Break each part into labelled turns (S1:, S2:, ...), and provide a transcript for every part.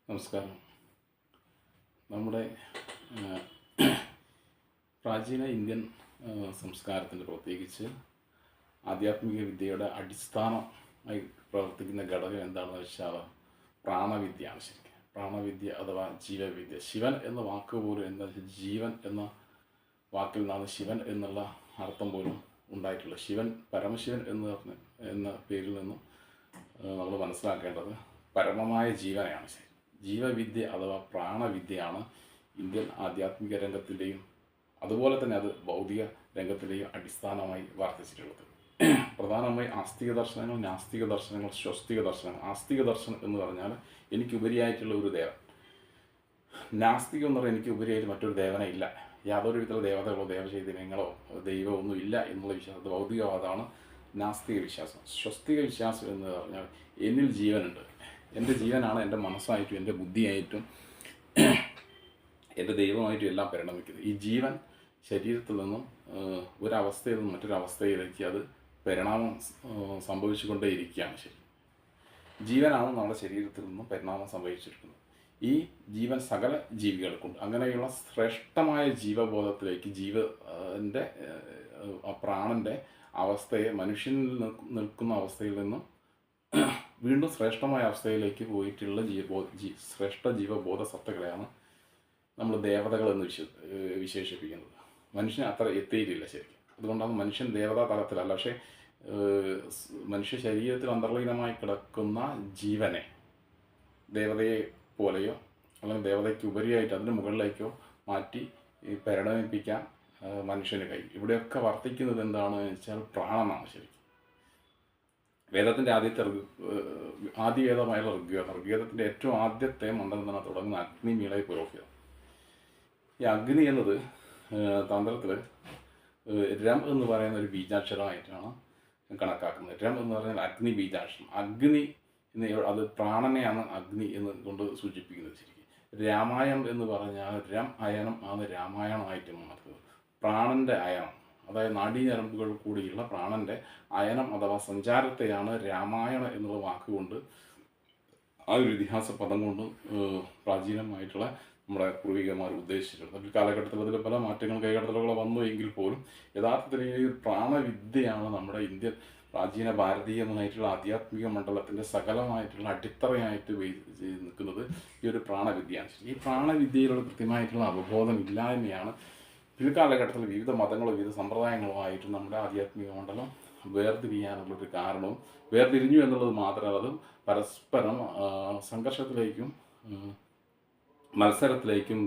S1: നമസ്കാരം. നമ്മുടെ പ്രാചീന ഇന്ത്യൻ സംസ്കാരത്തിൻ്റെ പ്രത്യേകിച്ച് ആധ്യാത്മിക വിദ്യയുടെ അടിസ്ഥാനമായി പ്രവർത്തിക്കുന്ന ഘടകം എന്താണെന്ന് വെച്ചാൽ പ്രാണവിദ്യയാണ്. ശരിക്കും പ്രാണവിദ്യ അഥവാ ജീവവിദ്യ. ശിവൻ എന്ന വാക്ക് പോലും എന്താ വെച്ചാൽ ജീവൻ എന്ന വാക്കിൽ നിന്നാണ് ശിവൻ എന്നുള്ള അർത്ഥം പോലും ഉണ്ടായിട്ടുള്ളത്. ശിവൻ പരമശിവൻ എന്ന പേരിൽ നിന്നും നമ്മൾ മനസ്സിലാക്കേണ്ടത് പരമമായ ജീവനെയാണ്. ശരി, ജീവവിദ്യ അഥവാ പ്രാണവിദ്യയാണ് ഇന്ത്യൻ ആധ്യാത്മിക രംഗത്തിൻ്റെയും അതുപോലെ തന്നെ അത് ഭൗതിക രംഗത്തിൻ്റെയും അടിസ്ഥാനമായി വർത്തിച്ചിട്ടുള്ളത്. പ്രധാനമായി ആസ്തിക ദർശനങ്ങൾ, നാസ്തിക ദർശനങ്ങൾ, സ്വസ്തിക ദർശനങ്ങൾ. ആസ്തിക ദർശനം എന്ന് പറഞ്ഞാൽ എനിക്കുപരിയായിട്ടുള്ള ഒരു ദേവൻ. നാസ്തികം എന്ന് പറഞ്ഞാൽ എനിക്കുപരിയായിട്ട് മറ്റൊരു ദേവനെ ഇല്ല, യാതൊരു വിധത്തിലുള്ള ദേവതകളോ ദേവചൈതന്യങ്ങളോ ദൈവമൊന്നും ഇല്ല എന്നുള്ള വിശ്വാസം ഭൗതികവാദമാണ് നാസ്തിക വിശ്വാസം. സ്വസ്തിക വിശ്വാസം എന്ന് പറഞ്ഞാൽ എന്നിൽ ജീവനുണ്ട്, എൻ്റെ ജീവനാണ് എൻ്റെ മനസ്സായിട്ടും എൻ്റെ ബുദ്ധിയായിട്ടും എൻ്റെ ദൈവമായിട്ടും എല്ലാം പരിണമിക്കുന്നത്. ഈ ജീവൻ ശരീരത്തിൽ നിന്നും ഒരവസ്ഥയിൽ നിന്നും മറ്റൊരവസ്ഥയിലേക്ക് അത് പരിണാമം സംഭവിച്ചുകൊണ്ടേയിരിക്കുകയാണ്. ശരി, ജീവനാണ് നമ്മുടെ ശരീരത്തിൽ നിന്നും പരിണാമം സംഭവിച്ചിരിക്കുന്നത്. ഈ ജീവൻ സകല ജീവികൾക്കുണ്ട്. അങ്ങനെയുള്ള ശ്രേഷ്ഠമായ ജീവബോധത്തിലേക്ക് ജീവൻ്റെ പ്രാണൻ്റെ അവസ്ഥയെ മനുഷ്യനിൽ നിൽക്കുന്ന അവസ്ഥയിൽ നിന്നും വീണ്ടും ശ്രേഷ്ഠമായ അവസ്ഥയിലേക്ക് പോയിട്ടുള്ള ശ്രേഷ്ഠ ജീവബോധ സത്തകളെയാണ് നമ്മൾ ദേവതകളെന്ന് വിശേഷിപ്പിക്കുന്നത്. മനുഷ്യൻ അത്ര എത്തിയിട്ടില്ല ശരിക്കും. അതുകൊണ്ടാണ് മനുഷ്യൻ ദേവതാ തലത്തിലല്ല, പക്ഷേ മനുഷ്യ ശരീരത്തിൽ അന്തർലീനമായി കിടക്കുന്ന ജീവനെ ദേവതയെ പോലെയോ അല്ലെങ്കിൽ ദേവതയ്ക്ക് ഉപരിയായിട്ട് അതിന് മുകളിലേക്കോ മാറ്റി പരിണമിപ്പിക്കാൻ മനുഷ്യന് കഴിയും. ഇവിടെയൊക്കെ വർത്തിക്കുന്നത് എന്താണെന്ന് വെച്ചാൽ പ്രാണനാണ്. ശരിക്കും വേദത്തിൻ്റെ ആദിവേദമായുള്ള ഋഗ്വേദത്തിൻ്റെ ഏറ്റവും ആദ്യത്തെ മണ്ഡലം തന്നെ തുടങ്ങുന്ന അഗ്നി മീളയ പുരോഹിതം. ഈ അഗ്നി എന്നത് തന്ത്രത്തിൽ രം എന്ന് പറയുന്ന ഒരു ബീജാക്ഷരമായിട്ടാണ് കണക്കാക്കുന്നത്. രം എന്ന് പറഞ്ഞാൽ അഗ്നി ബീജാക്ഷരം. അഗ്നി അത് പ്രാണനെയാണ് അഗ്നി എന്ന് കൊണ്ട് സൂചിപ്പിക്കുന്നത്. ശരിക്കും രാമായണം എന്ന് പറഞ്ഞാൽ രം അയനം ആണ് രാമായണമായിട്ട് മാറുന്നത്. പ്രാണൻ്റെ അയനം, അതായത് നാഡീഞരമ്പുകൾ കൂടിയുള്ള പ്രാണൻ്റെ അയനം അഥവാ സഞ്ചാരത്തെയാണ് രാമായണം എന്നുള്ള വാക്കുകൊണ്ട് ആ ഒരു ഇതിഹാസ പദം കൊണ്ട് പ്രാചീനമായിട്ടുള്ള നമ്മുടെ പൂർവികന്മാർ ഉദ്ദേശിച്ചിട്ടുണ്ട്. ഒരു കാലഘട്ടത്തിൽ അതിൽ പല മാറ്റങ്ങളും കൈകടത്തലുകളോ വന്നു എങ്കിൽ പോലും യഥാർത്ഥത്തിൽ ഈ പ്രാണവിദ്യയാണ് നമ്മുടെ ഇന്ത്യൻ പ്രാചീന ഭാരതീയമായിട്ടുള്ള ആധ്യാത്മിക മണ്ഡലത്തിൻ്റെ സകലമായിട്ടുള്ള അടിത്തറയായിട്ട് നിൽക്കുന്നത് ഈ ഒരു പ്രാണവിദ്യയാണ്. ഈ പ്രാണവിദ്യയിലുള്ള കൃത്യമായിട്ടുള്ള അവബോധം ഇല്ലായ്മയാണ് പിൽക്കാലഘട്ടത്തിൽ വിവിധ മതങ്ങളും വിവിധ സമ്പ്രദായങ്ങളുമായിട്ട് നമ്മുടെ ആധ്യാത്മിക മണ്ഡലം വേർതിരിയാനുള്ളൊരു കാരണവും വേർതിരിഞ്ഞു എന്നുള്ളത് മാത്രമല്ല, അത് പരസ്പരം സംഘർഷത്തിലേക്കും മത്സരത്തിലേക്കും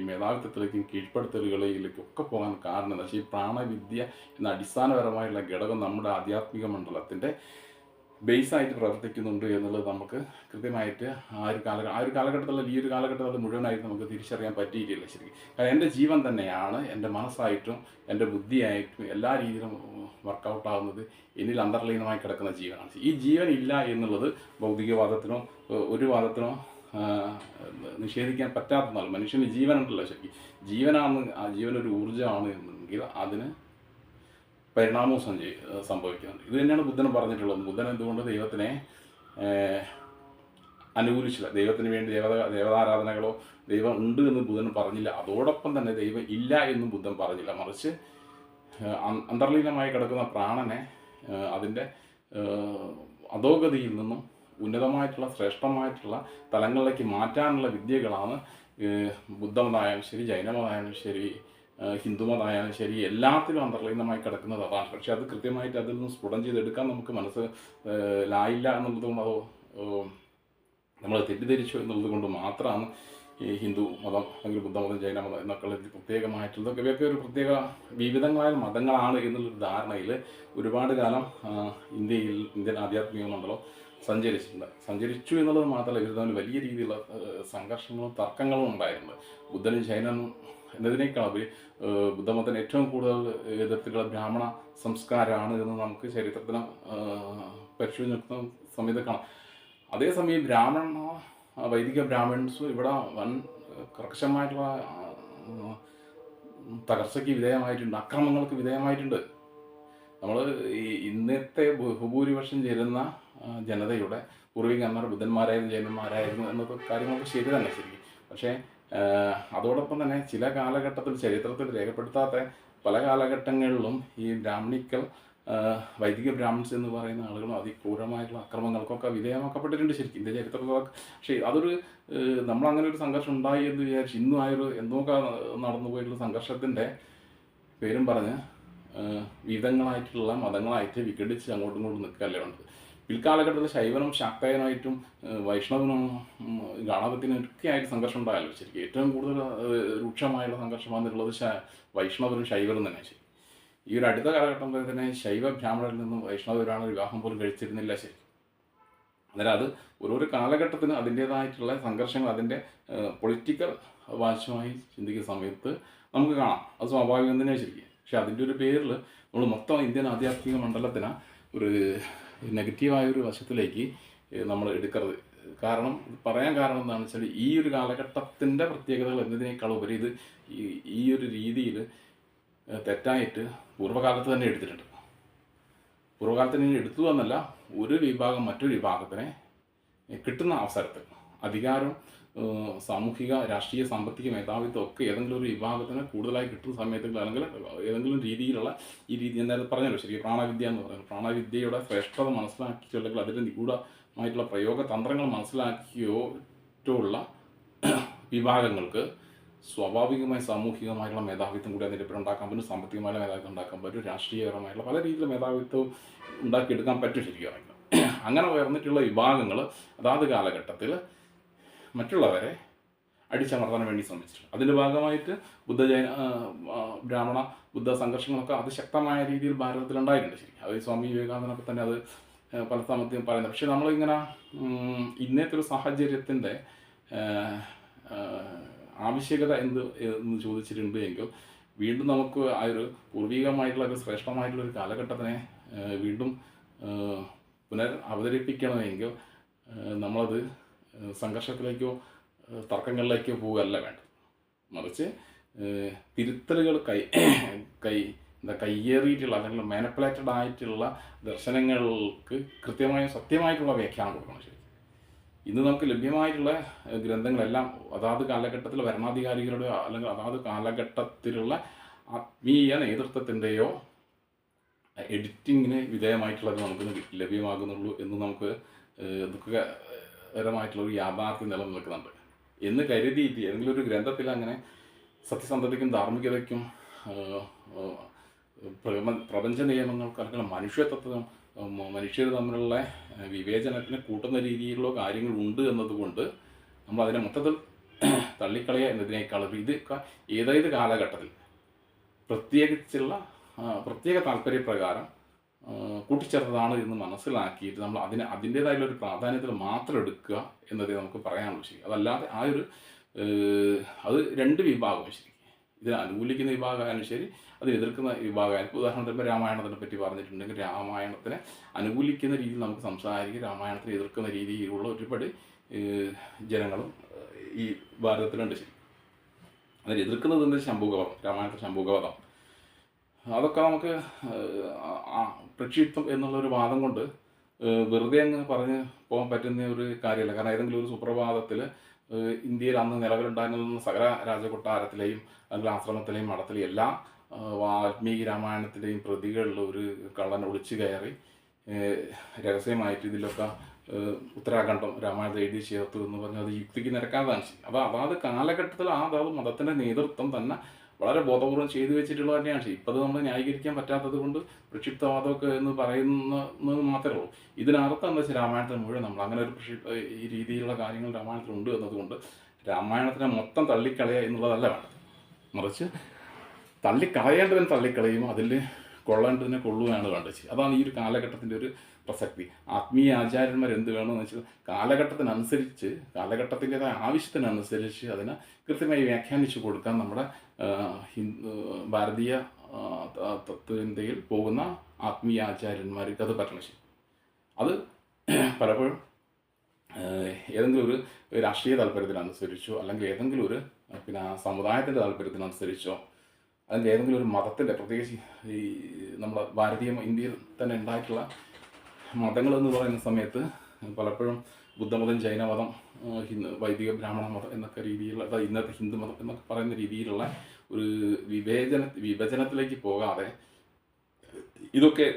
S1: മേധാവിത്വത്തിലേക്കും കീഴ്പ്പെടുത്തലുകളിലേക്കും ഒക്കെ പോകാൻ കാരണം എന്താ വെച്ചാൽ ഈ പ്രാണവിദ്യ എന്ന അടിസ്ഥാനപരമായിട്ടുള്ള ഘടകം നമ്മുടെ ആധ്യാത്മിക മണ്ഡലത്തിൻ്റെ ബേസായിട്ട് പ്രവർത്തിക്കുന്നുണ്ട് എന്നുള്ളത് നമുക്ക് കൃത്യമായിട്ട് ആ ഒരു കാലഘട്ടത്തിൽ ഈ ഒരു കാലഘട്ടത്തിൽ അത് മുഴുവനായിട്ട് നമുക്ക് തിരിച്ചറിയാൻ പറ്റിയിട്ടില്ല. ശരിക്കും കാരണം എൻ്റെ ജീവൻ തന്നെയാണ് എൻ്റെ മനസ്സായിട്ടും എൻ്റെ ബുദ്ധിയായിട്ടും എല്ലാ രീതിയിലും വർക്കൗട്ടാകുന്നത് എന്നിൽ അന്തർലീനമായി കിടക്കുന്ന ജീവനാണ്. ഈ ജീവൻ ഇല്ല എന്നുള്ളത് ഭൗതികവാദത്തിനോ ഒരു വാദത്തിനോ നിഷേധിക്കാൻ പറ്റാത്തതാണ്. മനുഷ്യന് ജീവനുണ്ടല്ലോ. ശരിക്കും ജീവനാണ്, ആ ജീവനൊരു ഊർജ്ജമാണ് എന്നെങ്കിൽ അതിന് പരിണാമവും സംഭവിക്കുന്നുണ്ട്. ഇത് തന്നെയാണ് ബുദ്ധൻ പറഞ്ഞിട്ടുള്ളത്. ബുദ്ധൻ എന്തുകൊണ്ട് ദൈവത്തിനെ അനുകൂലിച്ചില്ല, ദൈവത്തിന് വേണ്ടി ദേവതാരാധനകളോ ദൈവം ഉണ്ട് എന്ന് ബുദ്ധൻ പറഞ്ഞില്ല. അതോടൊപ്പം തന്നെ ദൈവം ഇല്ല എന്നും ബുദ്ധൻ പറഞ്ഞില്ല. മറിച്ച് അന്തർലീനമായി കിടക്കുന്ന പ്രാണനെ അതിൻ്റെ അധോഗതിയിൽ നിന്നും ഉന്നതമായിട്ടുള്ള ശ്രേഷ്ഠമായിട്ടുള്ള തലങ്ങളിലേക്ക് മാറ്റാനുള്ള വിദ്യകളാണ് ബുദ്ധമതമായാലും ശരി, ജൈനമതമായാലും ശരി, ഹിന്ദുമതമായാലും ശരി, എല്ലാത്തിലും അന്തർലീനമായി കിടക്കുന്നത് അതാണ്. പക്ഷെ അത് കൃത്യമായിട്ട് അതിൽ നിന്ന് സ്ഫുടം ചെയ്തെടുക്കാൻ നമുക്ക് ലായില്ല എന്നുള്ളത് കൊണ്ട് അതോ നമ്മൾ തെറ്റിദ്ധരിച്ചു എന്നുള്ളത് കൊണ്ട് മാത്രമാണ് ഈ ഹിന്ദു മതം അല്ലെങ്കിൽ ബുദ്ധമതം, ജൈനമതം എന്നൊക്കെ പ്രത്യേകമായിട്ടുള്ളതൊക്കെ ഇവയൊക്കെ ഒരു പ്രത്യേക വിവിധങ്ങളായ മതങ്ങളാണ് എന്നുള്ളൊരു ധാരണയിൽ ഒരുപാട് കാലം ഇന്ത്യൻ ആധ്യാത്മിക മണ്ഡലം സഞ്ചരിച്ചു എന്നുള്ളത് മാത്രമല്ല, ഇവർ തമ്മിൽ വലിയ രീതിയിലുള്ള സംഘർഷങ്ങളും തർക്കങ്ങളും ഉണ്ടായിട്ടുണ്ട്. ബുദ്ധനും ജൈനനും എന്നതിനേക്കാൾ അവർ ബുദ്ധമതത്തിന് ഏറ്റവും കൂടുതൽ എതിർത്തിട്ടുള്ള ബ്രാഹ്മണ സംസ്കാരമാണ് എന്ന് നമുക്ക് ചരിത്രത്തിന് പരിശോധിച്ച് നോക്കുന്ന സമയത്ത് കാണാം. അതേസമയം വൈദിക ബ്രാഹ്മൺസ് ഇവിടെ വൻ കർക്കശമായിട്ടുള്ള തകർച്ചയ്ക്ക് വിധേയമായിട്ടുണ്ട്, അക്രമങ്ങൾക്ക് വിധേയമായിട്ടുണ്ട്. നമ്മൾ ഈ ഇന്നത്തെ ബഹുഭൂരിപക്ഷം ചേരുന്ന ജനതയുടെ പൂർവികന്മാർ ബുദ്ധന്മാരായിരുന്നു ജൈനന്മാരായിരുന്നു എന്നത് കാര്യങ്ങളൊക്കെ ശരി തന്നെ ശരിക്കും. പക്ഷേ അതോടൊപ്പം തന്നെ ചില കാലഘട്ടത്തിൽ ചരിത്രത്തിൽ രേഖപ്പെടുത്താത്ത പല കാലഘട്ടങ്ങളിലും ഈ ബ്രാഹ്മണിക്കൽ വൈദിക ബ്രാഹ്മിൺസ് എന്ന് പറയുന്ന ആളുകളും അതിക്രൂരമായിട്ടുള്ള അക്രമങ്ങൾക്കൊക്കെ വിധേയമാക്കപ്പെട്ടിട്ടുണ്ട് ശരിക്കും ഇന്ത്യ ചരിത്രത്തിൽ. പക്ഷേ അതൊരു നമ്മളങ്ങനെ ഒരു സംഘർഷം ഉണ്ടായി എന്ന് വിചാരിച്ച് ഇന്നും എന്തൊക്കെ നടന്നു പോയിട്ടുള്ള സംഘർഷത്തിൻ്റെ പേരും പറഞ്ഞ് വിവിധങ്ങളായിട്ടുള്ള മതങ്ങളായിട്ട് വിഘടിച്ച് അങ്ങോട്ടും ഇങ്ങോട്ടും നിൽക്കുകയല്ലേ ഉണ്ട്. പിൽക്കാലഘട്ടത്തിൽ ശൈവനും ശാക്തയനായിട്ടും വൈഷ്ണവനും ഗാണവത്തിനും ഒക്കെ ആയിട്ട് സംഘർഷം ഉണ്ടായല്ലോ ശരിക്കും. ഏറ്റവും കൂടുതൽ രൂക്ഷമായുള്ള സംഘർഷം വന്നിട്ടുള്ളത് വൈഷ്ണവരും ശൈവരും തന്നെ ശരി. ഈ ഒരു അടുത്ത കാലഘട്ടം വരെ തന്നെ ശൈവ ബ്രാഹ്മണരിൽ നിന്നും വൈഷ്ണവരാണ് വിവാഹം പോലും കഴിച്ചിരുന്നില്ല ശരി. അന്നേരം അത് ഓരോരോ കാലഘട്ടത്തിന് അതിൻ്റേതായിട്ടുള്ള സംഘർഷങ്ങൾ അതിൻ്റെ പൊളിറ്റിക്കൽ വാശമായി ചിന്തിക്കുന്ന സമയത്ത് നമുക്ക് കാണാം. അത് സ്വാഭാവികം തന്നെ ശരിക്കും. പക്ഷെ അതിൻ്റെ ഒരു പേരിൽ നമ്മൾ മൊത്തം ഇന്ത്യൻ ആധ്യാത്മിക മണ്ഡലത്തിന് ഒരു നെഗറ്റീവായൊരു വശത്തിലേക്ക് നമ്മൾ എടുക്കരുത്. കാരണം പറയാൻ കാരണം എന്താണെന്ന് വെച്ചാൽ ഈ ഒരു കാലഘട്ടത്തിൻ്റെ പ്രത്യേകതകൾ എന്നതിനേക്കാൾ ഉപരി ഇത് ഈ ഒരു രീതിയിൽ തെറ്റായിട്ട് പൂർവ്വകാലത്ത് തന്നെ എടുത്തിട്ടുണ്ട്. പൂർവ്വകാലത്ത് തന്നെ എടുത്തു എന്നല്ല, ഒരു വിഭാഗം മറ്റൊരു വിഭാഗത്തിനെ കിട്ടുന്ന അവസരത്തിൽ അധികാരം, സാമൂഹിക രാഷ്ട്രീയ സാമ്പത്തിക മേധാവിത്വം ഒക്കെ ഏതെങ്കിലും ഒരു വിഭാഗത്തിന് കൂടുതലായി കിട്ടുന്ന സമയത്ത് അല്ലെങ്കിൽ ഏതെങ്കിലും രീതിയിലുള്ള ഈ രീതി ഞാൻ നേരത്തെ പറഞ്ഞല്ലോ ശരി. പ്രാണവിദ്യ എന്ന് പറയുന്നത് പ്രാണവിദ്യയുടെ ശ്രേഷ്ഠത മനസ്സിലാക്കിയോ അല്ലെങ്കിൽ അതിൻ്റെ നിഗൂഢമായിട്ടുള്ള പ്രയോഗ തന്ത്രങ്ങൾ മനസ്സിലാക്കിയോട്ടുള്ള വിഭാഗങ്ങൾക്ക് സ്വാഭാവികമായി സാമൂഹികമായിട്ടുള്ള മേധാവിത്വം കൂടി അതിൻ്റെ പേര് ഉണ്ടാക്കാൻ പറ്റും, സാമ്പത്തികമായുള്ള മേധാവിത്വം ഉണ്ടാക്കാൻ പറ്റും, രാഷ്ട്രീയപരമായിട്ടുള്ള പല രീതിയിലുള്ള മേധാവിത്വം ഉണ്ടാക്കിയെടുക്കാൻ പറ്റും ശരിക്കും. അങ്ങനെ ഉയർന്നിട്ടുള്ള വിഭാഗങ്ങൾ അതാത് കാലഘട്ടത്തിൽ മറ്റുള്ളവരെ അടിച്ചമർത്താൻ വേണ്ടി ശ്രമിച്ചിട്ടുണ്ട്. അതിൻ്റെ ഭാഗമായിട്ട് ബ്രാഹ്മണ ബുദ്ധ സംഘർഷങ്ങളൊക്കെ അതിശക്തമായ രീതിയിൽ ഭാരതത്തിലുണ്ടായിട്ടുണ്ട് ശരി. അത് സ്വാമി വിവേകാനന്ദനൊക്കെ തന്നെ അത് പല സമയത്തും പറയുന്നത്. പക്ഷേ നമ്മളിങ്ങനെ ഇന്നത്തെ ഒരു സാഹചര്യത്തിൻ്റെ ആവശ്യകത എന്ന് ചോദിച്ചിട്ടുണ്ട് എങ്കിൽ വീണ്ടും നമുക്ക് ആ ഒരു പൂർവികമായിട്ടുള്ള ഒരു ശ്രേഷ്ഠമായിട്ടുള്ളൊരു കാലഘട്ടത്തിനെ വീണ്ടും അവതരിപ്പിക്കണമെങ്കിൽ നമ്മളത് സംഘർഷത്തിലേക്കോ തർക്കങ്ങളിലേക്കോ പോവുകയല്ല വേണ്ടത്. മറിച്ച് തിരുത്തലുകൾ കയ്യേറിയിട്ടുള്ള അല്ലെങ്കിൽ മാനിപ്പുലേറ്റഡ് ആയിട്ടുള്ള ദർശനങ്ങൾക്ക് കൃത്യമായും സത്യമായിട്ടുള്ള വ്യാഖ്യാനം കൊടുക്കണം ശരി. ഇന്ന് നമുക്ക് ലഭ്യമായിട്ടുള്ള ഗ്രന്ഥങ്ങളെല്ലാം അതാത് കാലഘട്ടത്തിലെ ഭരണാധികാരികളുടെയോ അല്ലെങ്കിൽ അതാത് കാലഘട്ടത്തിലുള്ള ആത്മീയ നേതൃത്വത്തിൻ്റെയോ എഡിറ്റിങ്ങിന് വിധേയമായിട്ടുള്ളത് നമുക്ക് ലഭ്യമാകുന്നുള്ളൂ എന്ന് നമുക്ക് ദുഃഖകരമായിട്ടുള്ളൊരു യാഥാർത്ഥ്യം നിലനിൽക്കുന്നുണ്ട് എന്ന് കരുതിയിട്ട് ഏതെങ്കിലും ഒരു ഗ്രന്ഥത്തിൽ അങ്ങനെ സത്യസന്ധതയ്ക്കും ധാർമ്മികതയ്ക്കും പ്രപഞ്ച നിയമങ്ങൾക്ക് അല്ലെങ്കിൽ മനുഷ്യത്വം മനുഷ്യർ തമ്മിലുള്ള വിവേചനത്തിന് കൂട്ടുന്ന രീതിയിലുള്ള കാര്യങ്ങളുണ്ട് എന്നതുകൊണ്ട് നമ്മൾ അതിനെ മൊത്തത്തിൽ തള്ളിക്കളയുക എന്നതിനേക്കാൾ ഇത് ഏതേത് കാലഘട്ടത്തിൽ പ്രത്യേക താല്പര്യപ്രകാരം കൂട്ടിച്ചേർത്തതാണ് എന്ന് മനസ്സിലാക്കിയിട്ട് നമ്മൾ അതിൻ്റേതായിട്ടുള്ള ഒരു പ്രാധാന്യത്തിൽ മാത്രം എടുക്കുക എന്നതേ നമുക്ക് പറയാനുള്ളൂ ശരി. അതല്ലാതെ അത് രണ്ട് വിഭാഗവും ശരി. ഇതിനെ അനുകൂലിക്കുന്ന വിഭാഗമായാലും ശരി, അതിന് എതിർക്കുന്ന വിഭാഗമായാലും. ഉദാഹരണത്തിന് രാമായണത്തിനെ പറ്റി പറഞ്ഞിട്ടുണ്ടെങ്കിൽ രാമായണത്തിനെ അനുകൂലിക്കുന്ന രീതിയിൽ നമുക്ക് സംസാരിക്കുക, രാമായണത്തിനെ എതിർക്കുന്ന രീതിയിലുള്ള ഒരുപാട് ജനങ്ങളും ഈ ഭാരതത്തിലുണ്ട് ശരി. അതിന് എതിർക്കുന്നത് എന്താ ശംഭുകവധം, രാമായണത്തിൽ ശംഭുകവധം. അതൊക്കെ നമുക്ക് പ്രക്ഷിപ്തം എന്നുള്ളൊരു വാദം കൊണ്ട് വെറുതെ അങ്ങ് പറഞ്ഞ് പോകാൻ പറ്റുന്ന ഒരു കാര്യമല്ല. കാരണം ഏതെങ്കിലും ഒരു സുപ്രഭാതത്തിൽ ഇന്ത്യയിൽ അന്ന് നിലവിലുണ്ടായിരുന്ന സകല രാജകൊട്ടാരത്തിലെയും അല്ലെങ്കിൽ ആശ്രമത്തിലെയും മഠത്തിലെയും എല്ലാ വാൽമീകി രാമായണത്തിൻ്റെയും പ്രതികളിൽ ഒരു കള്ളൻ ഒളിച്ചു കയറി രഹസ്യമായിട്ട് ഇതിലൊക്കെ ഉത്തരാഖണ്ഡം രാമായണത്തിൽ എഴുതി ചേർത്തു എന്ന് പറഞ്ഞാൽ അത് യുക്തിക്ക് നിരക്കാതാണ് ശരി. അപ്പോൾ അതാത് കാലഘട്ടത്തിൽ അതാത് മതത്തിൻ്റെ നേതൃത്വം തന്നെ വളരെ ബോധപൂർവം ചെയ്തു വെച്ചിട്ടുള്ളത് തന്നെയാണ് ശരി. ഇപ്പം അത് നമ്മൾ ന്യായീകരിക്കാൻ പറ്റാത്തത് കൊണ്ട് പ്രക്ഷിപ്തവാദമൊക്കെ എന്ന് പറയുന്നത് മാത്രമേ ഉള്ളൂ. ഇതിനർത്ഥം എന്താ വെച്ചാൽ രാമായണത്തിന് മുഴുവൻ നമ്മൾ അങ്ങനെ ഒരു ഈ രീതിയിലുള്ള കാര്യങ്ങൾ രാമായണത്തിലുണ്ട് എന്നതുകൊണ്ട് രാമായണത്തിനെ മൊത്തം തള്ളിക്കളയുക എന്നുള്ളതല്ല വേണ്ടത്. മറിച്ച് തള്ളിക്കളയേണ്ടതിന് തള്ളിക്കളയും, അതിൽ കൊള്ളേണ്ടതിനെ കൊള്ളുകയാണ് വേണ്ടത്. അതാണ് ഈ ഒരു കാലഘട്ടത്തിൻ്റെ ഒരു പ്രസക്തി. ആത്മീയ ആചാര്യന്മാർ എന്ത് വേണമെന്ന് വെച്ചാൽ കാലഘട്ടത്തിനനുസരിച്ച് കാലഘട്ടത്തിൻ്റെതായ ആവശ്യത്തിനനുസരിച്ച് അതിനെ കൃത്യമായി വ്യാഖ്യാനിച്ചു കൊടുക്കാൻ നമ്മുടെ ഭാരതീയ തത്വചിന്തയിൽ പോകുന്ന ആത്മീയ ആചാര്യന്മാർക്ക് അത് പറ്റണം ശരി. അത് പലപ്പോഴും ഏതെങ്കിലും ഒരു രാഷ്ട്രീയ താല്പര്യത്തിനനുസരിച്ചോ അല്ലെങ്കിൽ ഏതെങ്കിലും ഒരു സമുദായത്തിൻ്റെ താല്പര്യത്തിനനുസരിച്ചോ അതിൻ്റെ ഏതെങ്കിലും ഒരു മതത്തിൻ്റെ, പ്രത്യേകിച്ച് ഈ നമ്മുടെ ഭാരതീയ ഇന്ത്യയിൽ തന്നെ ഉണ്ടായിട്ടുള്ള മതങ്ങളെന്ന് പറയുന്ന സമയത്ത് പലപ്പോഴും ബുദ്ധമതം, ജൈനമതം, വൈദിക ബ്രാഹ്മണ മതം എന്നൊക്കെ രീതിയിലുള്ള, ഇന്നത്തെ ഹിന്ദു മതം എന്നൊക്കെ പറയുന്ന രീതിയിലുള്ള ഒരു വിഭജനത്തിലേക്ക് പോകാതെ ഇതൊക്കെ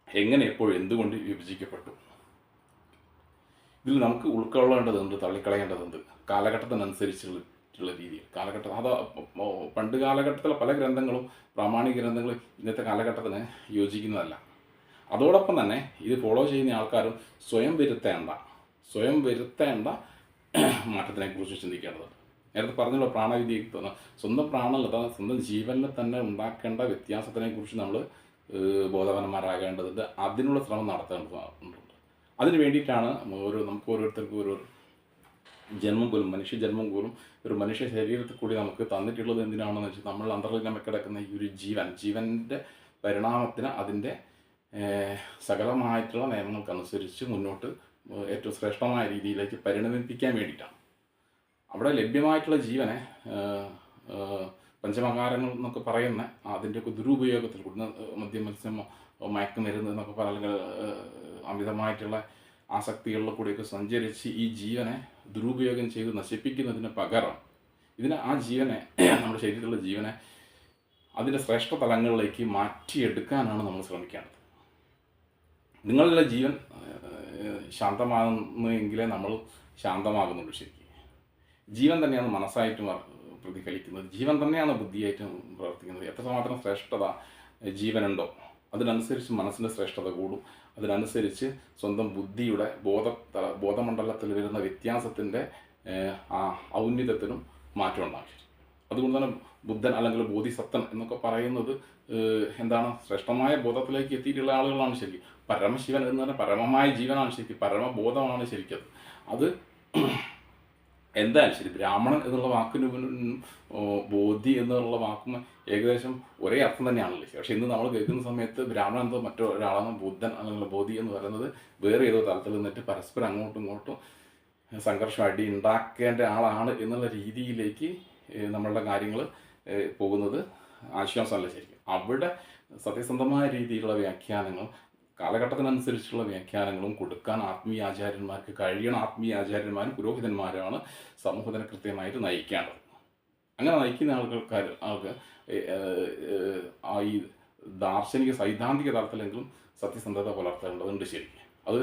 S1: എങ്ങനെ, എപ്പോഴും, എന്തുകൊണ്ട് വിഭജിക്കപ്പെട്ടു, ഇതിൽ നമുക്ക് ഉൾക്കൊള്ളേണ്ടതുണ്ട്, തള്ളിക്കളയേണ്ടതുണ്ട്, കാലഘട്ടത്തിനനുസരിച്ചുള്ള രീതിയിൽ. അത് പണ്ട് കാലഘട്ടത്തിലെ പല ഗ്രന്ഥങ്ങളും, പ്രാമാണിക ഗ്രന്ഥങ്ങളും ഇന്നത്തെ കാലഘട്ടത്തിന് യോജിക്കുന്നതല്ല. അതോടൊപ്പം തന്നെ ഇത് ഫോളോ ചെയ്യുന്ന ആൾക്കാരും സ്വയം വരുത്തേണ്ട മാറ്റത്തിനെക്കുറിച്ച് ചിന്തിക്കേണ്ടതുണ്ട്. നേരത്തെ പറഞ്ഞല്ലോ, പ്രാണവിദ്യ, സ്വന്തം പ്രാണനല്ല, സ്വന്തം ജീവനിൽ തന്നെ ഉണ്ടാക്കേണ്ട വ്യത്യാസത്തിനെക്കുറിച്ച് നമ്മൾ ബോധവാന്മാരാകേണ്ടതുണ്ട്. അതിനുള്ള ശ്രമം നടത്തേണ്ടതുണ്ട്. അതിന് വേണ്ടിയിട്ടാണ് നമുക്ക് ഓരോരുത്തർക്കും ഒരു ജന്മം പോലും, മനുഷ്യജന്മം പോലും ഒരു മനുഷ്യ ശരീരത്തിൽ കൂടി നമുക്ക് തന്നിട്ടുള്ളത് എന്തിനാണെന്ന് വെച്ചാൽ, നമ്മൾ അന്തർലീനമായി കിടക്കുന്ന ഈ ഒരു ജീവൻ്റെ പരിണാമത്തിന് അതിൻ്റെ സകലമായിട്ടുള്ള നിയമങ്ങൾക്കനുസരിച്ച് മുന്നോട്ട് ഏറ്റവും ശ്രേഷ്ഠമായ രീതിയിലേക്ക് പരിണമിപ്പിക്കാൻ വേണ്ടിയിട്ടാണ്. അവിടെ ലഭ്യമായിട്ടുള്ള ജീവനെ പഞ്ചമകാരങ്ങൾ എന്നൊക്കെ പറയുന്ന അതിൻ്റെയൊക്കെ ദുരുപയോഗത്തിൽ കൂടി, മദ്യം, മത്സ്യം, മയക്കുമരുന്ന് എന്നൊക്കെ അല്ലെങ്കിൽ അമിതമായിട്ടുള്ള ആസക്തികളിൽ കൂടിയൊക്കെ സഞ്ചരിച്ച് ഈ ജീവനെ ദുരുപയോഗം ചെയ്ത് നശിപ്പിക്കുന്നതിന് പകരം ആ ജീവനെ, നമ്മുടെ ശരീരത്തിലുള്ള ജീവനെ അതിൻ്റെ ശ്രേഷ്ഠ തലങ്ങളിലേക്ക് മാറ്റിയെടുക്കാനാണ് നമ്മൾ ശ്രമിക്കേണ്ടത്. നിങ്ങളുടെ ജീവൻ ശാന്തമാകുന്നെങ്കിലേ നമ്മൾ ശാന്തമാകുന്നുള്ളൂ. ശരിക്കും ജീവൻ തന്നെയാണ് മനസ്സായിട്ട് പ്രതിഫലിക്കുന്നത്, ജീവൻ തന്നെയാണ് ബുദ്ധിയായിട്ട് പ്രവർത്തിക്കുന്നത്. എത്രമാത്രം ശ്രേഷ്ഠത ജീവനുണ്ടോ അതിനനുസരിച്ച് മനസ്സിൻ്റെ ശ്രേഷ്ഠത കൂടും. അതിനനുസരിച്ച് സ്വന്തം ബുദ്ധിയുടെ ബോധമണ്ഡലത്തിൽ വരുന്ന വ്യത്യാസത്തിൻ്റെ ആ ഔന്നത്യത്തിനും മാറ്റം ഉണ്ടാകും. അതുകൊണ്ട് തന്നെ ബുദ്ധൻ അല്ലെങ്കിൽ ബോധിസത്തൻ എന്നൊക്കെ പറയുന്നത് എന്താണ്, ശ്രേഷ്ഠമായ ബോധത്തിലേക്ക് എത്തിയിട്ടുള്ള ആളുകളാണ് ശരിക്കും. പരമശിവൻ എന്ന് പറഞ്ഞാൽ പരമമായ ജീവനാണ് ശരിക്കും, പരമബോധമാണ് ശരിക്കത്. അത് എന്തായാലും ശരി, ബ്രാഹ്മണൻ എന്നുള്ള വാക്കിന് ബോധി എന്നുള്ള വാക്കും ഏകദേശം ഒരേ അർത്ഥം തന്നെയാണല്ലോ. പക്ഷേ ഇന്ന് നമ്മൾ കേൾക്കുന്ന സമയത്ത് ബ്രാഹ്മണൻ എന്തോ മറ്റൊരാളാണ്, ബുദ്ധൻ അല്ലെങ്കിൽ ബോധി എന്ന് പറയുന്നത് വേറെ ഏതോ തലത്തിൽ നിന്നിട്ട് പരസ്പരം അങ്ങോട്ടും ഇങ്ങോട്ടും സംഘർഷം അടി ഉണ്ടാക്കേണ്ട ആളാണ് എന്നുള്ള രീതിയിലേക്ക് നമ്മളുടെ കാര്യങ്ങൾ പോകുന്നത് ആശ്വാസമല്ല ശരിക്കും. അവിടെ സത്യസന്ധമായ രീതിയിലുള്ള വ്യാഖ്യാനങ്ങൾ, കാലഘട്ടത്തിനനുസരിച്ചുള്ള വ്യാഖ്യാനങ്ങളും കൊടുക്കാൻ ആത്മീയ ആചാര്യന്മാർക്ക് കഴിയണം. ആത്മീയ ആചാര്യന്മാരും പുരോഹിതന്മാരാണ് സമൂഹത്തിനെ കൃത്യമായിട്ട് നയിക്കേണ്ടത്. അങ്ങനെ നയിക്കുന്ന ആൾക്ക് ഈ ദാർശനിക സൈദ്ധാന്തിക തലത്തിലെങ്കിലും സത്യസന്ധത പുലർത്തേണ്ടതുണ്ട് ശരിക്കും. അത്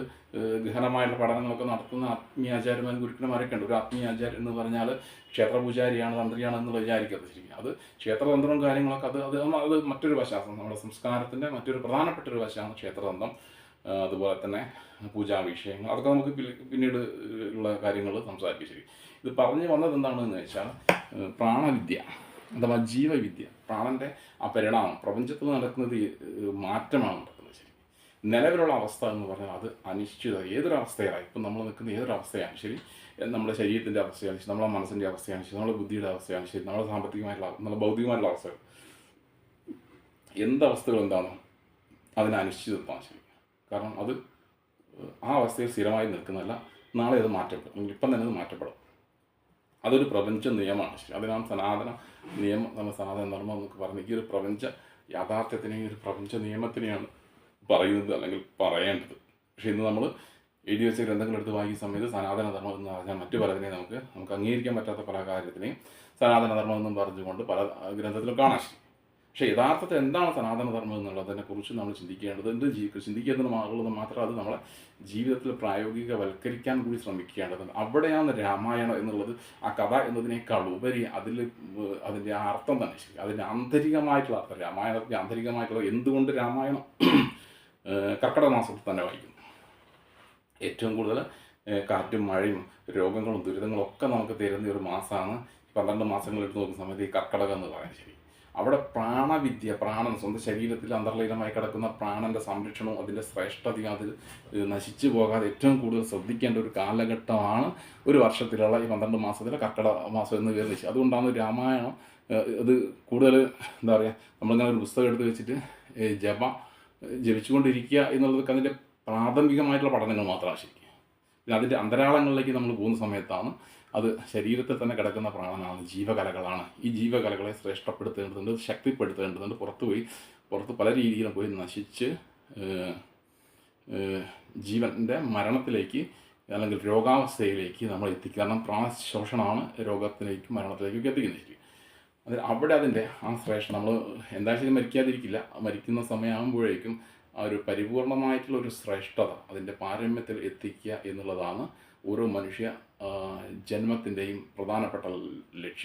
S1: ഗഹനമായുള്ള പഠനങ്ങളൊക്കെ നടത്തുന്ന ആത്മീയാചാര്യന്മാരും ഗുരുക്കന്മാരൊക്കെ ഉണ്ട്. ഒരു ആത്മീയാചാര്യൻ എന്ന് പറഞ്ഞാൽ ക്ഷേത്രപൂജാരിയാണ്, തന്ത്രിയാണ് എന്നുള്ള വിചാരിക്കരുത് ശരിക്കും. അത് ക്ഷേത്രതന്ത്രവും കാര്യങ്ങളൊക്കെ അത് മറ്റൊരു വശമാണ്, നമ്മുടെ സംസ്കാരത്തിൻ്റെ മറ്റൊരു പ്രധാനപ്പെട്ട ഒരു വശമാണ് ക്ഷേത്രതന്ത്രം. അതുപോലെ തന്നെ പൂജാവിഷയങ്ങൾ, അതൊക്കെ നമുക്ക് പിന്നീട് ഉള്ള കാര്യങ്ങൾ സംസാരിക്കും ശരി. ഇത് പറഞ്ഞു വന്നത് എന്താണെന്ന് വെച്ചാൽ, പ്രാണവിദ്യ അഥവാ ജീവവിദ്യ, പ്രാണൻ്റെ ആ പരിണാമം, പ്രപഞ്ചത്തിൽ നടക്കുന്നത് മാറ്റമാണ് നടക്കുന്നത് ശരി. നിലവിലുള്ള അവസ്ഥ എന്ന് പറഞ്ഞാൽ അത് അനിശ്ചിത, ഏതൊരവസ്ഥയാണ്, ഇപ്പം നമ്മൾ നിൽക്കുന്ന ഏതൊരവസ്ഥയാണ് ശരി, നമ്മുടെ ശരീരത്തിൻ്റെ അവസ്ഥയാണ് ശരി, നമ്മുടെ മനസ്സിൻ്റെ അവസ്ഥയാണ് ശരി, നമ്മുടെ ബുദ്ധിയുടെ അവസ്ഥയാണ് ശരി, നമ്മുടെ സാമ്പത്തികമായിട്ടുള്ള, നമ്മുടെ ഭൗതികമായിട്ടുള്ള അവസ്ഥകൾ, എന്തവസ്ഥകൾ എന്താണോ അതിന് അനിശ്ചിതത്വമാണ് ശരി. കാരണം അത് ആ അവസ്ഥയിൽ സ്ഥിരമായി നിൽക്കുന്നതല്ല, നാളെ അത് മാറ്റപ്പെടും, ഇപ്പം തന്നെ അത് മാറ്റപ്പെടും. അതൊരു പ്രപഞ്ച നിയമമാണ് ശരി. അതിനാണ് സനാതന നിയമം, സനാതന ധർമ്മം എന്നൊക്കെ പറയുന്നത്. ഈ ഒരു പ്രപഞ്ച യാഥാർത്ഥ്യത്തിനെയും ഒരു പ്രപഞ്ച നിയമത്തിനെയാണ് പറയുന്നത് അല്ലെങ്കിൽ പറയേണ്ടത്. പക്ഷേ ഇന്ന് നമ്മൾ എഴുതി വെച്ച ഗ്രന്ഥങ്ങളെടുത്ത് വായിക്കുന്ന സമയത്ത് സനാതന ധർമ്മം എന്ന് പറഞ്ഞാൽ മറ്റു പലതിനെയും നമുക്ക് അംഗീകരിക്കാൻ പറ്റാത്ത പല കാര്യത്തിനെയും സനാതന ധർമ്മം എന്നും പറഞ്ഞുകൊണ്ട് പല ഗ്രന്ഥത്തിലും കാണാൻ. പക്ഷേ യഥാർത്ഥത്തിൽ എന്താണ് സനാതനധർമ്മം എന്നുള്ളതിനെക്കുറിച്ച് നമ്മൾ ചിന്തിക്കേണ്ടത്, ചിന്തിക്കേണ്ടതെന്നുള്ളത് മാത്രം അത് നമ്മളെ ജീവിതത്തിൽ പ്രായോഗികവൽക്കരിക്കാൻ കൂടി ശ്രമിക്കേണ്ടതുണ്ട്. അവിടെയാണ് രാമായണം എന്നുള്ളത്, ആ കഥ എന്നതിനേക്കാൾ ഉപരി അതിൻ്റെ അർത്ഥം തന്നെ ശരി, അതിൻ്റെ ആന്തരികമായിട്ടുള്ള അർത്ഥം, രാമായണത്തിൻ്റെ ആന്തരികമായിട്ടുള്ള എന്തുകൊണ്ട് രാമായണം കർക്കിടക മാസത്തിൽ തന്നെ വായിക്കുന്നു. ഏറ്റവും കൂടുതൽ കാറ്റും മഴയും രോഗങ്ങളും ദുരിതങ്ങളും ഒക്കെ നമുക്ക് തരുന്ന ഒരു മാസമാണ്. 12 മാസങ്ങൾ എടുത്ത് നോക്കുന്ന സമയത്ത് ഈ കർക്കിടകം എന്ന് പറയാൻ ശരി. അവിടെ പ്രാണവിദ്യ, പ്രാണൻ സ്വന്തം ശരീരത്തിൽ അന്തർലീനമായി കിടക്കുന്ന പ്രാണൻ്റെ സംരക്ഷണവും അതിൻ്റെ ശ്രേഷ്ഠതയും അതിൽ നശിച്ചു പോകാതെ ഏറ്റവും കൂടുതൽ ശ്രദ്ധിക്കേണ്ട ഒരു കാലഘട്ടമാണ് ഒരു വർഷത്തിലുള്ള ഈ 12 മാസത്തിലെ കർക്കിടക മാസം എന്ന് വരുന്നത്. അതുകൊണ്ടാണ് രാമായണം ഇത് കൂടുതൽ എന്താ പറയുക, നമ്മളിങ്ങനെ ഒരു പുസ്തകം എടുത്ത് വെച്ചിട്ട് ജപിച്ചുകൊണ്ടിരിക്കുക എന്നുള്ളതൊക്കെ അതിൻ്റെ പ്രാഥമികമായിട്ടുള്ള പഠനങ്ങൾ മാത്രമാണ് ശരിക്കും. പിന്നെ അതിൻ്റെ അന്തരാളങ്ങളിലേക്ക് നമ്മൾ പോകുന്ന സമയത്താണ് അത് ശരീരത്തിൽ തന്നെ കിടക്കുന്ന പ്രാണനാണ്, ജീവകലകളാണ്. ഈ ജീവകലകളെ ശ്രേഷ്ഠപ്പെടുത്തേണ്ടതുണ്ട്, ശക്തിപ്പെടുത്തേണ്ടതുണ്ട്. പുറത്ത് പല രീതിയിലും പോയി നശിച്ച് ജീവൻ്റെ മരണത്തിലേക്ക് അല്ലെങ്കിൽ രോഗാവസ്ഥയിലേക്ക് നമ്മൾ എത്തിക്കുക. കാരണം പ്രാണശോഷണമാണ് രോഗത്തിലേക്കും മരണത്തിലേക്കൊക്കെ എത്തിക്കുന്നത്. അവിടെ അതിൻ്റെ ആ ശ്രേഷ്ഠ നമ്മൾ എന്തായാലും മരിക്കാതിരിക്കില്ല. മരിക്കുന്ന സമയമാകുമ്പോഴേക്കും ആ ഒരു പരിപൂർണമായിട്ടുള്ള ഒരു ശ്രേഷ്ഠത അതിൻ്റെ പാരമ്യത്തിൽ എത്തിക്കുക എന്നുള്ളതാണ് ഓരോ മനുഷ്യ ജന്മത്തിൻ്റെയും പ്രധാനപ്പെട്ട ലക്ഷ്യം.